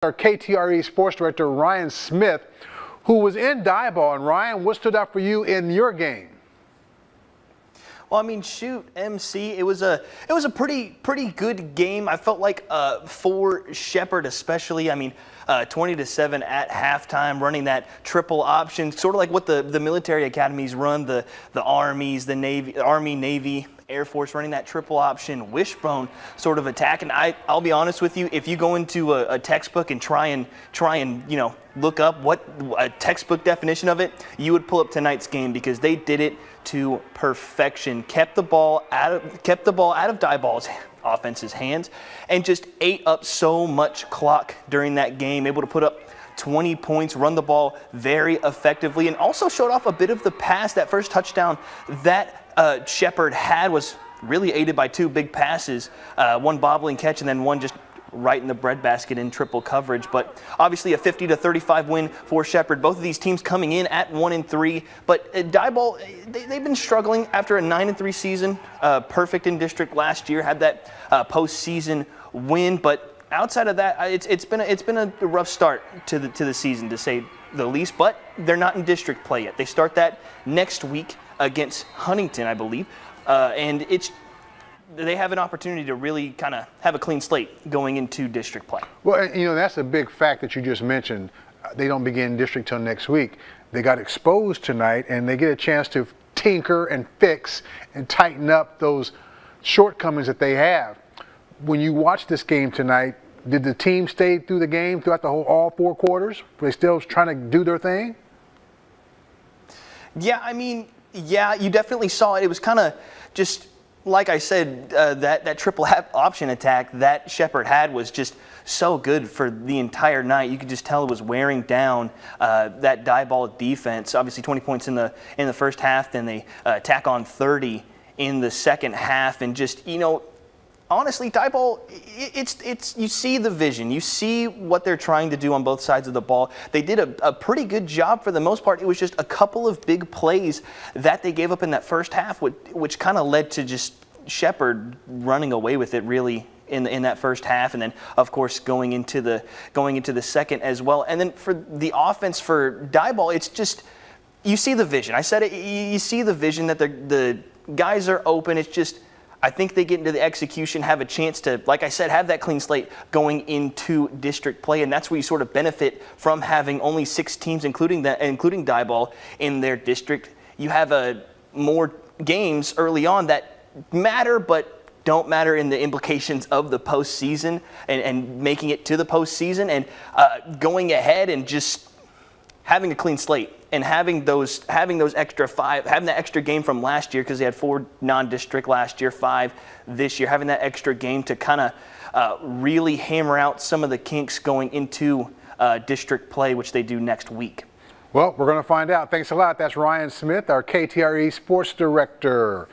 Our KTRE sports director Ryan Smith, who was in Diboll. And Ryan, what stood out for you in your game? Well, I mean, shoot, MC, it was a pretty good game. I felt like for Shepherd especially. I mean, 20-7 at halftime, running that triple option, sort of like what the military academies run, the armies, the Navy, Army, Navy, Air Force, running that triple option wishbone sort of attack. And I'll be honest with you, if you go into a textbook and try and look up what a textbook definition of it, you would pull up tonight's game, because they did it to perfection. Kept the ball out of Diboll's offense's hands and just ate up so much clock during that game, able to put up 20 points, run the ball very effectively, and also showed off a bit of the pass. That first touchdown that Shepherd had was really aided by two big passes, one bobbling catch and then one just right in the breadbasket in triple coverage. But obviously a 50-35 win for Shepherd. Both of these teams coming in at 1-3, but Diboll, they've been struggling after a 9-3 season. Perfect in district last year, had that postseason win, but outside of that, it's been a rough start to the season, to say the least. But they're not in district play yet. They start that next week against Huntington, I believe, and they have an opportunity to really kind of have a clean slate going into district play. Well, and, that's a big fact that you just mentioned. They don't begin district till next week. They got exposed tonight, and they get a chance to tinker and fix and tighten up those shortcomings that they have. When you watch this game tonight, did the team stay through the game throughout all four quarters? Were they still trying to do their thing? Yeah, I mean, yeah, you definitely saw it. It was kind of just, like I said, that triple option attack that Shepherd had was just so good for the entire night. You could just tell it was wearing down that Diboll defense. Obviously 20 points in the first half, then they tack on 30 in the second half, and just, honestly, Diboll, you see the vision. You see what they're trying to do on both sides of the ball. They did a pretty good job for the most part. It was just a couple of big plays that they gave up in that first half, which kind of led to just Shepherd running away with it really in that first half, and then of course going into the second as well. And then for the offense for Diboll, it's just, you see the vision. I said it. You see the vision that the guys are open. It's just, I think they get into the execution, have a chance to, like I said, have that clean slate going into district play, and that's where you sort of benefit from having only 6 teams, including Diboll, in their district. You have more games early on that matter, but don't matter in the implications of the postseason and making it to the postseason, and going ahead and just having a clean slate and having those extra 5, having that extra game from last year, because they had 4 non-district last year, 5 this year, having that extra game to kind of really hammer out some of the kinks going into district play, which they do next week. Well, we're going to find out. Thanks a lot. That's Ryan Smith, our KTRE sports director.